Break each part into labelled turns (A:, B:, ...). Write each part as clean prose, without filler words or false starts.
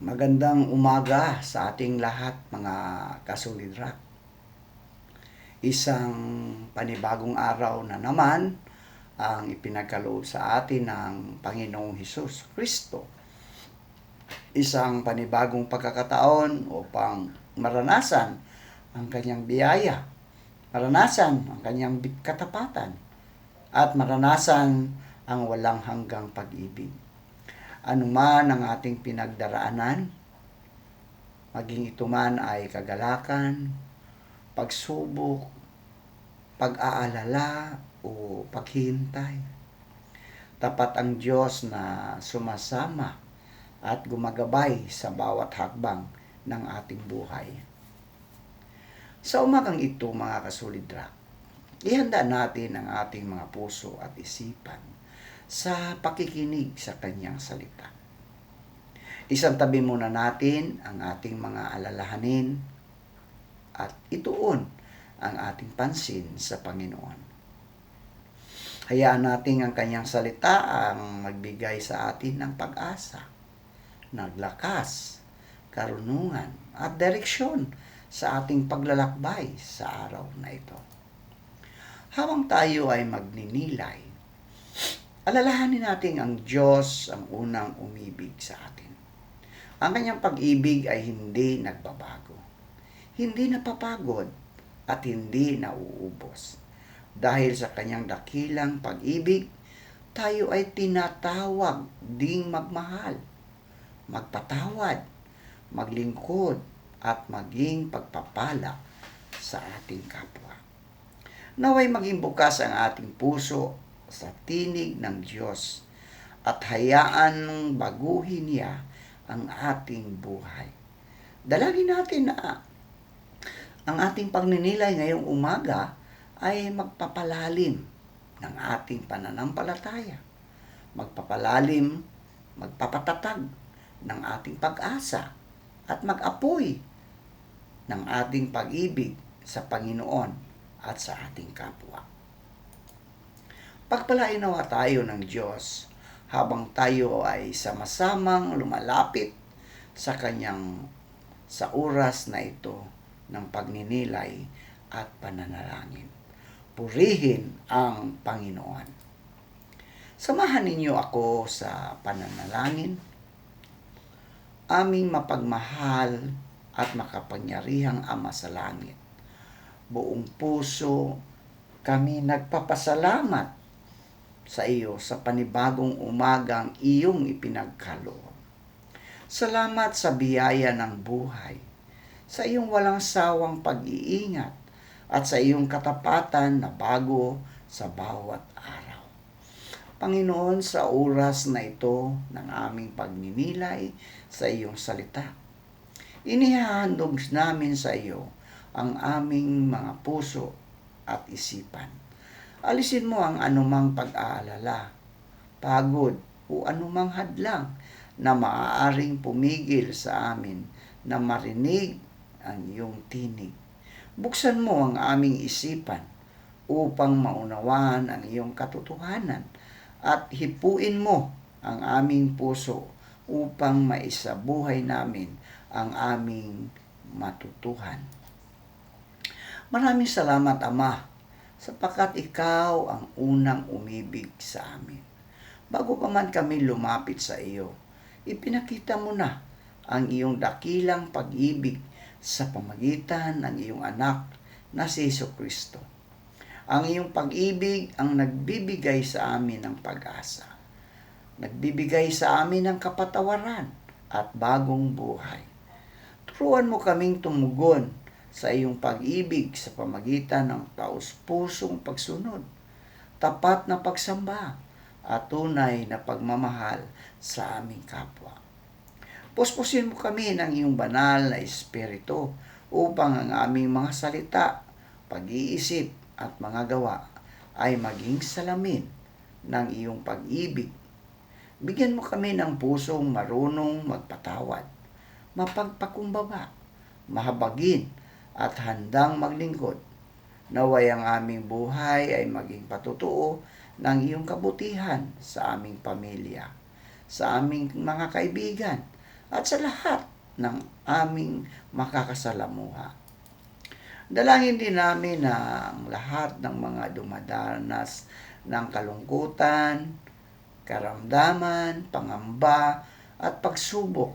A: Magandang umaga sa ating lahat mga kasulidrak. Isang panibagong araw na naman ang ipinagkaloob sa atin ng Panginoong Hesus Kristo. Isang panibagong pagkakataon upang maranasan ang kanyang biyaya, maranasan ang kanyang katapatan, at maranasan ang walang hanggang pag-ibig. Anuman ang ating pinagdaraanan, maging ito man ay kagalakan, pagsubok, pag-aalala o paghihintay, tapat ang Diyos na sumasama at gumagabay sa bawat hakbang ng ating buhay. Sa umagang ito mga kasulidrak, ihanda natin ang ating mga puso at isipan sa pakikinig sa kanyang salita. Isang tabi muna natin ang ating mga alalahanin at ituon ang ating pansin sa Panginoon. Hayaan natin ang kanyang salita ang magbigay sa atin ng pag-asa, naglakas, karunungan at direksyon sa ating paglalakbay sa araw na ito. Habang tayo ay magninilay, alalahanin natin ang Diyos ang unang umibig sa atin. Ang kanyang pag-ibig ay hindi nagbabago, hindi napapagod, at hindi nauubos. Dahil sa kanyang dakilang pag-ibig, tayo ay tinatawag ding magmahal, magpatawad, maglingkod, at maging pagpapala sa ating kapwa. Naway maging bukas ang ating puso sa tinig ng Diyos at hayaan baguhin niya ang ating buhay. Dalangin natin na ang ating pagninilay ngayong umaga ay magpapalalim ng ating pananampalataya, magpapalalim, magpapatatag ng ating pag-asa at mag-apoy ng ating pag-ibig sa Panginoon at sa ating kapwa. Pagpalain nawa tayo ng Diyos habang tayo ay sama-samang lumalapit sa sa oras na ito ng pagninilay at pananalangin. Purihin ang Panginoon. Samahan ninyo ako sa pananalangin. Aming mapagmahal at makapangyarihang Ama sa langit, buong puso kami nagpapasalamat sa iyo sa panibagong umagang iyong ipinagkaloob. Salamat sa biyaya ng buhay, sa iyong walang sawang pag-iingat, at sa iyong katapatan na bago sa bawat araw. Panginoon, sa oras na ito ng aming pagninilay sa iyong salita, inihahandog namin sa iyo ang aming mga puso at isipan. Alisin mo ang anumang pag-aalala, pagod o anumang hadlang na maaaring pumigil sa amin na marinig ang iyong tinig. Buksan mo ang aming isipan upang maunawaan ang iyong katotohanan at hipuin mo ang aming puso upang maisabuhay namin ang aming matutuhan. Maraming salamat, Ama, sapagkat ikaw ang unang umibig sa amin. Bago pa man kami lumapit sa iyo, ipinakita mo na ang iyong dakilang pag-ibig sa pamagitan ng iyong anak na si Jesucristo. Ang iyong pag-ibig ang nagbibigay sa amin ng pag-asa, nagbibigay sa amin ng kapatawaran at bagong buhay. Turuan mo kaming tumugon sa iyong pag-ibig sa pamagitan ng taos-pusong pagsunod, tapat na pagsamba, at tunay na pagmamahal sa aming kapwa. Puspusin mo kami ng iyong banal na Espiritu upang ang aming mga salita, pag-iisip at mga gawa ay maging salamin ng iyong pag-ibig. Bigyan mo kami ng pusong marunong magpatawad, mapagpakumbaba, mahabagin, at handang maglingkod. Naway ang aming buhay ay maging patutuo ng iyong kabutihan sa aming pamilya, sa aming mga kaibigan, at sa lahat ng aming makakasalamuha. Dalangin din namin na ang lahat ng mga dumadanas ng kalungkutan, karamdaman, pangamba, at pagsubok.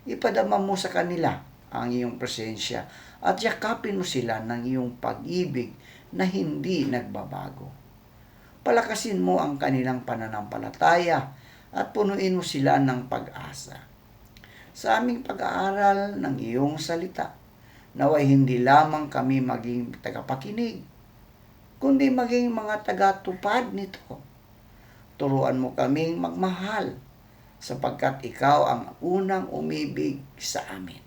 A: Ipadama mo sa kanila ang iyong presensya at yakapin mo sila ng iyong pag-ibig na hindi nagbabago. Palakasin mo ang kanilang pananampalataya at punuin mo sila ng pag-asa. Sa aming pag-aaral ng iyong salita, naway hindi lamang kami maging tagapakinig, kundi maging mga tagatupad nito. Turuan mo kaming magmahal, sapagkat ikaw ang unang umibig sa amin.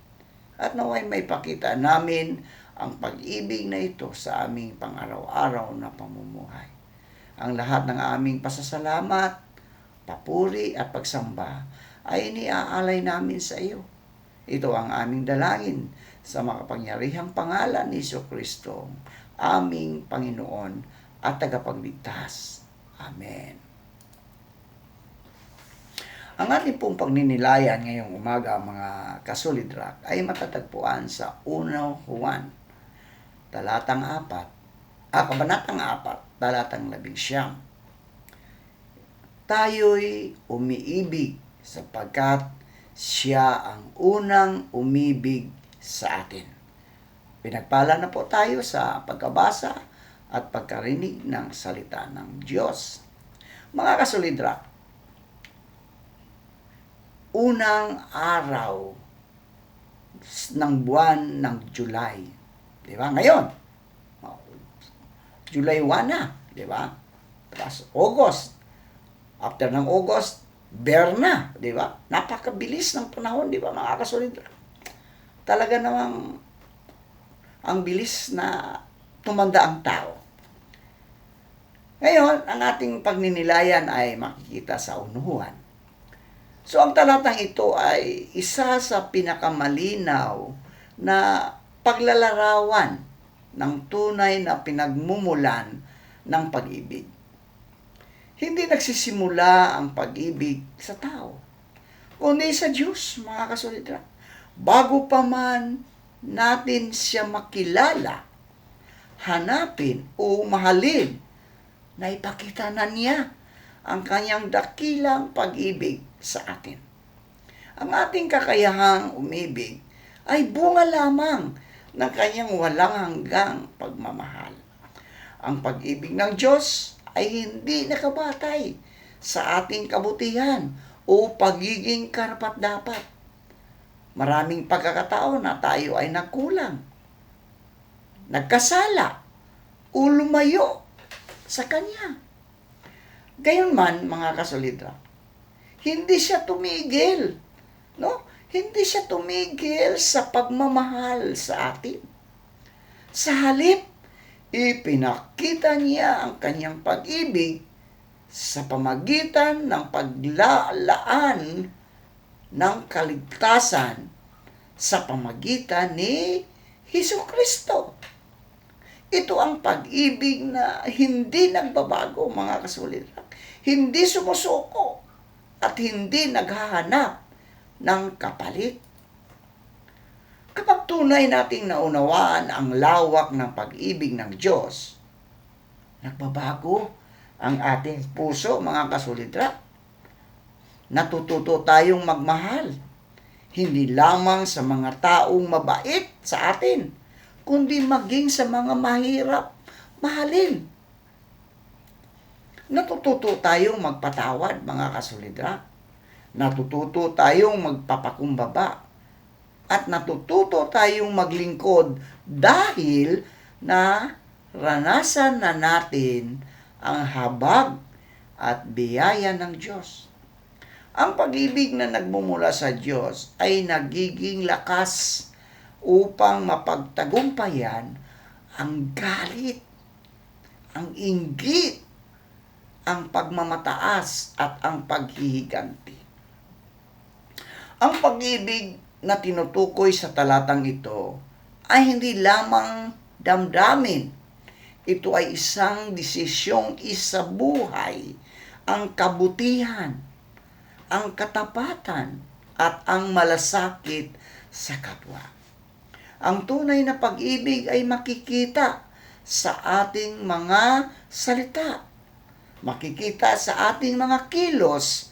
A: At naway may pakita namin ang pag-ibig na ito sa aming pang-araw-araw na pamumuhay. Ang lahat ng aming pasasalamat, papuri at pagsamba ay iniaalay namin sa iyo. Ito ang aming dalangin sa makapangyarihang pangalan ni Jesucristo, aming Panginoon at tagapagligtas. Amen. Ang ating pong pagninilayan ngayong umaga, mga kasolidrak, ay matatagpuan sa 1 Juan, talatang 4, kabanatang 4, talatang 11. Tayo'y umiibig sapagkat siya ang unang umibig sa atin. Pinagpala na po tayo sa pagkabasa at pagkarinig ng salita ng Diyos. Mga kasolidrak, unang araw ng buwan ng July. Di ba? Ngayon, July 1 na. Di ba? Tapos August. After ng August, Bear na. Di ba? Napakabilis ng panahon. Di ba, mga kasolid? Talaga namang ang bilis na tumanda ang tao. Ngayon, ang ating pagninilayan ay makikita sa unuhan. So, ang talatang ito ay isa sa pinakamalinaw na paglalarawan ng tunay na pinagmumulan ng pag-ibig. Hindi nagsisimula ang pag-ibig sa tao, kundi sa Diyos, mga kasolidra. Bago pa man natin siya makilala, hanapin o mahalin, na ipakita na niya ang kanyang dakilang pag-ibig sa atin. Ang ating kakayahang umibig ay bunga lamang ng kanyang walang hanggang pagmamahal. Ang pag-ibig ng Diyos ay hindi nakabatay sa ating kabutihan o pagiging karapat-dapat. Maraming pagkakataon na tayo ay nagkulang, nagkasala, o lumayo sa Kanya. Gayunman, mga kasolidra, hindi siya tumigil, no? Hindi siya tumigil sa pagmamahal sa atin. Sa halip, ipinakita niya ang kanyang pag-ibig sa pamagitan ng paglalaan ng kaligtasan sa pamagitan ni Jesucristo. Ito ang pag-ibig na hindi nagbabago, mga kasolidra. Hindi sumusuko at hindi naghahanap ng kapalit. Kapag tunay nating naunawaan ang lawak ng pag-ibig ng Diyos, nagbabago ang ating puso, mga kasolidra. Natututo tayong magmahal, hindi lamang sa mga taong mabait sa atin, kundi maging sa mga mahirap mahalin. Natututo tayong magpatawad, mga kasolidra. Natututo tayong magpapakumbaba. At natututo tayong maglingkod dahil na ranasan na natin ang habag at biyaya ng Diyos. Ang pag-ibig na nagmumula sa Diyos ay nagiging lakas upang mapagtagumpayan ang galit, ang inggit, ang pagmamataas at ang paghihiganti. Ang pag-ibig na tinutukoy sa talatang ito ay hindi lamang damdamin. Ito ay isang desisyong isabuhay ang kabutihan, ang katapatan, at ang malasakit sa kapwa. Ang tunay na pag-ibig ay makikita sa ating mga salita, makikita sa ating mga kilos,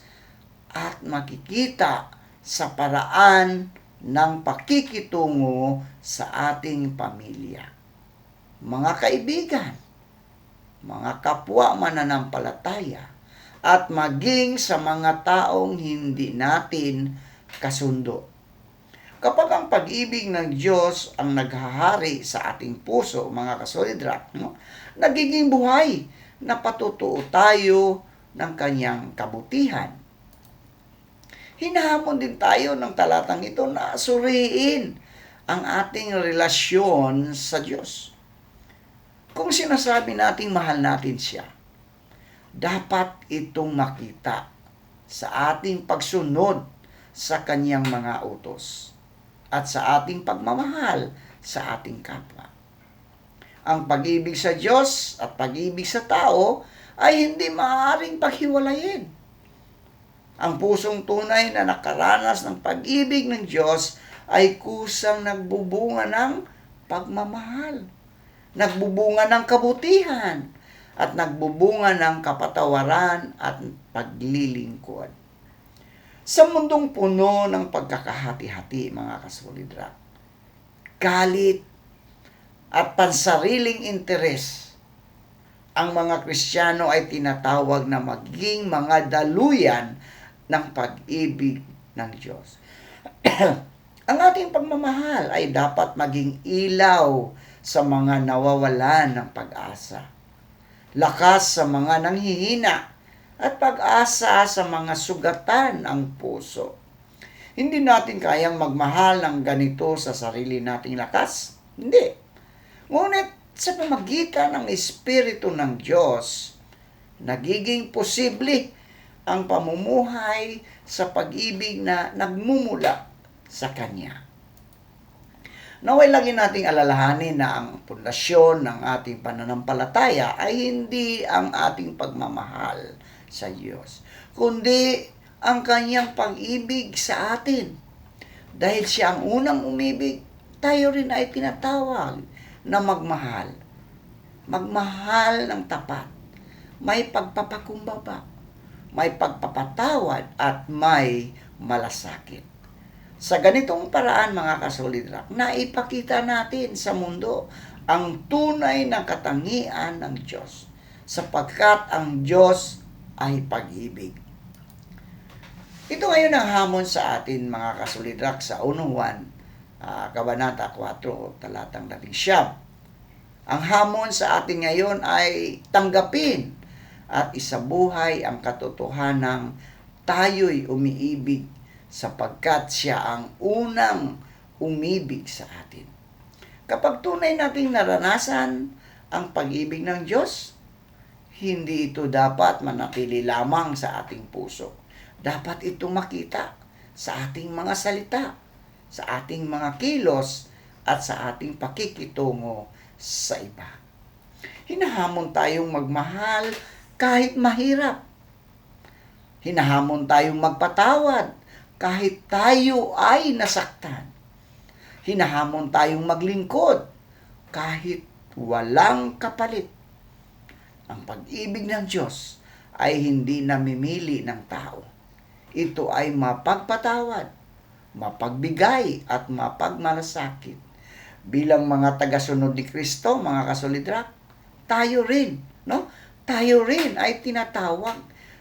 A: at makikita sa paraan ng pakikitungo sa ating pamilya. Mga kaibigan, mga kapwa mananampalataya, at maging sa mga taong hindi natin kasundo. Kapag ang pag-ibig ng Diyos ang naghahari sa ating puso, mga kasolidrak, nagiging buhay na patutuo tayo ng kanyang kabutihan. Hinahamon din tayo ng talatang ito na suriin ang ating relasyon sa Diyos. Kung sinasabi nating mahal natin siya, dapat itong makita sa ating pagsunod sa kanyang mga utos at sa ating pagmamahal sa ating kapwa. Ang pag-ibig sa Diyos at pag-ibig sa tao ay hindi maaaring paghiwalayin. Ang pusong tunay na nakaranas ng pag-ibig ng Diyos ay kusang nagbubunga ng pagmamahal, nagbubunga ng kabutihan, at nagbubunga ng kapatawaran at paglilingkod. Sa mundong puno ng pagkakahati-hati, mga kasolidrak, galit at pansariling interes, ang mga Kristiyano ay tinatawag na maging mga daluyan ng pag-ibig ng Diyos. Ang ating pagmamahal ay dapat maging ilaw sa mga nawawalan ng pag-asa, lakas sa mga nanghihina, at pag-asa sa mga sugatan ang puso. Hindi natin kayang magmahal ng ganito sa sarili nating lakas. Hindi. Ngunit sa pamagitan ng Espiritu ng Diyos, nagiging posible ang pamumuhay sa pag-ibig na nagmumula sa Kanya. Naway lagi nating alalahanin na ang pundasyon ng ating pananampalataya ay hindi ang ating pagmamahal sa Diyos, kundi ang Kanyang pag-ibig sa atin. Dahil Siya ang unang umibig, tayo rin ay tinatawag na magmahal. Magmahal ng tapat, may pagpapakumbaba, may pagpapatawad, at may malasakit. Sa ganitong paraan, mga kasolidrak, naipakita natin sa mundo ang tunay na katangian ng Diyos, sapagkat ang Diyos ay pag-ibig. Ito ngayon ang hamon sa atin, mga kasolidrak, sa 1 Juan, Kabanata 4, talatang 11. Ang hamon sa atin ngayon ay tanggapin at isabuhay ang katotohanang tayo'y umiibig sapagkat Siya ang unang umibig sa atin. Kapag tunay nating naranasan ang pag-ibig ng Diyos, hindi ito dapat manatili lamang sa ating puso. Dapat ito makita sa ating mga salita, sa ating mga kilos, at sa ating pakikitungo sa iba. Hinahamon tayong magmahal kahit mahirap. Hinahamon tayong magpatawad kahit tayo ay nasaktan. Hinahamon tayong maglingkod kahit walang kapalit. Ang pag-ibig ng Diyos ay hindi namimili ng tao. Ito ay mapagpatawad, mapagbigay, at mapagmalasakit. Bilang mga tagasunod ni Kristo, mga kasolidrak, tayo rin ay tinatawag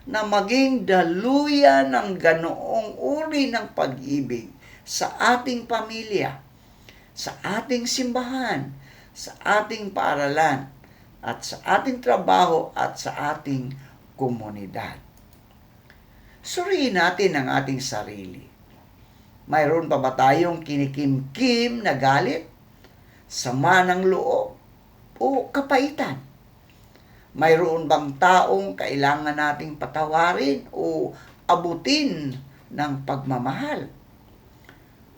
A: na maging daluyan ng ganoong uri ng pag-ibig sa ating pamilya, sa ating simbahan, sa ating paaralan, at sa ating trabaho, at sa ating komunidad. Suriin natin ang ating sarili. Mayroon pa ba tayong kinikimkim na galit, sama ng loob, o kapaitan? Mayroon bang taong kailangan nating patawarin o abutin ng pagmamahal?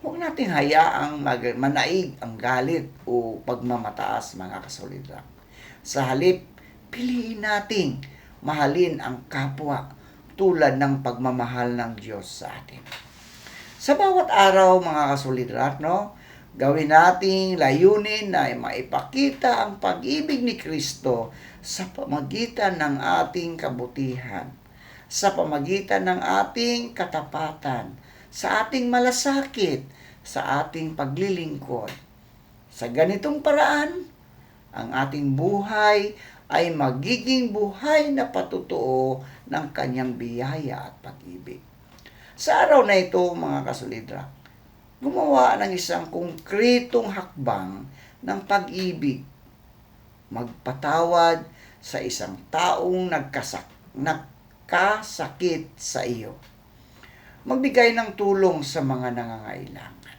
A: Huwag nating hayaang manaig ang galit o pagmamataas, mga kasolidrak. Sa halip, piliin nating mahalin ang kapwa tulad ng pagmamahal ng Diyos sa atin. Sa bawat araw, mga kasulidrat, no, gawin nating layunin na maipakita ang pag-ibig ni Kristo sa pamagitan ng ating kabutihan, sa pamagitan ng ating katapatan, sa ating malasakit, sa ating paglilingkod. Sa ganitong paraan, ang ating buhay ay magiging buhay na patutuo ng kanyang biyaya at pag-ibig. Sa araw na ito, mga kasulidra, gumawa ng isang konkretong hakbang ng pag-ibig. Magpatawad sa isang taong nagkasakit sa iyo. Magbigay ng tulong sa mga nangangailangan.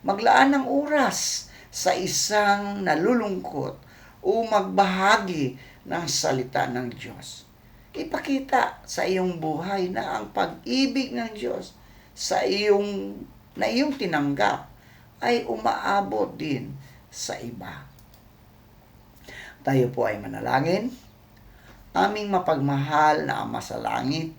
A: Maglaan ng oras sa isang nalulungkot o magbahagi ng salita ng Diyos. Ipakita sa iyong buhay na ang pag-ibig ng Diyos na iyong tinanggap ay umaabot din sa iba. Tayo po ay manalangin. Aming mapagmahal na Ama sa Langit,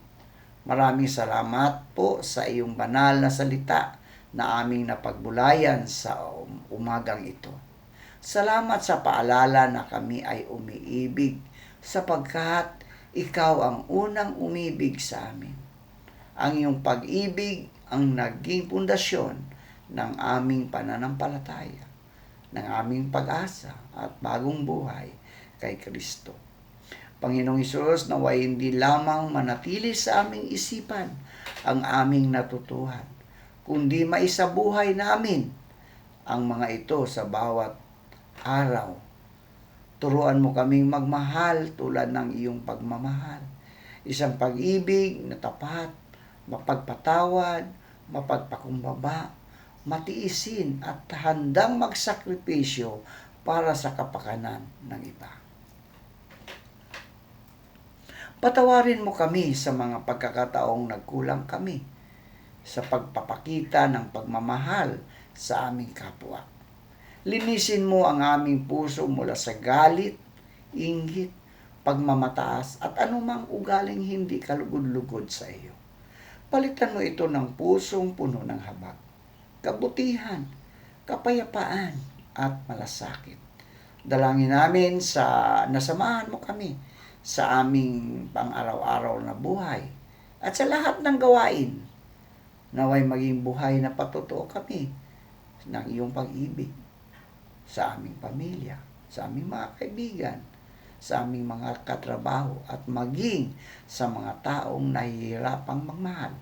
A: maraming salamat po sa iyong banal na salita na aming napagbulayan sa umagang ito. Salamat sa paalala na kami ay umiibig sapagkat ikaw ang unang umibig sa amin. Ang iyong pag-ibig ang naging pundasyon ng aming pananampalataya, ng aming pag-asa at bagong buhay kay Kristo. Panginoong Hesus, naway hindi lamang manatili sa aming isipan ang aming natutuhan, kundi maisabuhay namin ang mga ito sa bawat araw. Turuan mo kaming magmahal tulad ng iyong pagmamahal. Isang pag-ibig na tapat, mapagpatawad, mapagpakumbaba, matiisin at handang magsakripisyo para sa kapakanan ng iba. Patawarin mo kami sa mga pagkakataong nagkulang kami sa pagpapakita ng pagmamahal sa aming kapwa. Linisin mo ang aming puso mula sa galit, inggit, pagmamataas at anumang ugaling hindi kalugod-lugod sa iyo. Palitan mo ito ng pusong puno ng habag, kabutihan, kapayapaan at malasakit. Dalangin namin nasamahan mo kami sa aming pang-araw-araw na buhay at sa lahat ng gawain. Naway maging buhay na patutuo kami ng iyong pag-ibig sa aming pamilya, sa aming mga kaibigan, sa aming mga katrabaho at maging sa mga taong nahihirapang magmahal.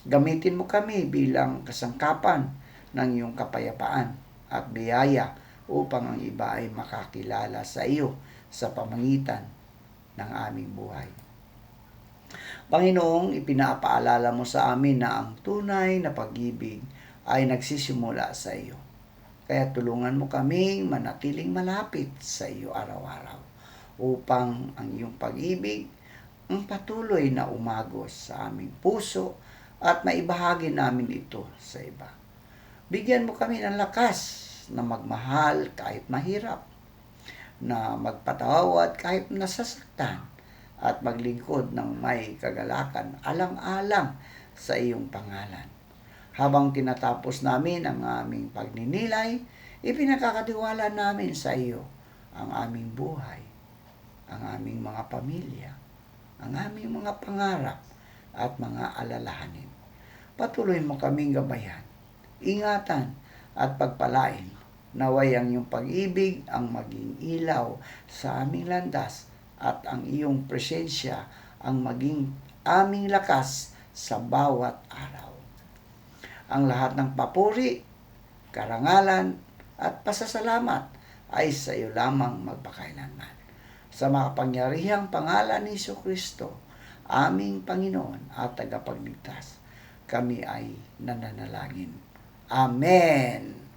A: Gamitin mo kami bilang kasangkapan ng iyong kapayapaan at biyaya upang ang iba ay makakilala sa iyo sa pamamagitan ng aming buhay. Panginoong, ipinapaalala mo sa amin na ang tunay na pag-ibig ay nagsisimula sa iyo. Kaya tulungan mo kaming manatiling malapit sa iyo araw-araw upang ang iyong pag-ibig ang patuloy na umagos sa aming puso at maibahagi namin ito sa iba. Bigyan mo kami ng lakas na magmahal kahit mahirap, na magpatawad kahit nasasaktan, at maglingkod ng may kagalakan alang-alang sa iyong pangalan. Habang tinatapos namin ang aming pagninilay, ipinakakatiwala namin sa iyo ang aming buhay, ang aming mga pamilya, ang aming mga pangarap at mga alalahanin. Patuloy mo kaming gabayan, ingatan at pagpalain. Naway ang iyong pag-ibig ang maging ilaw sa aming landas at ang iyong presensya ang maging aming lakas sa bawat araw. Ang lahat ng papuri, karangalan at pasasalamat ay sa iyo lamang magpakailanman. Sa makapangyarihang pangalan ni Jesucristo, aming Panginoon at tagapagligtas, kami ay nananalangin. Amen.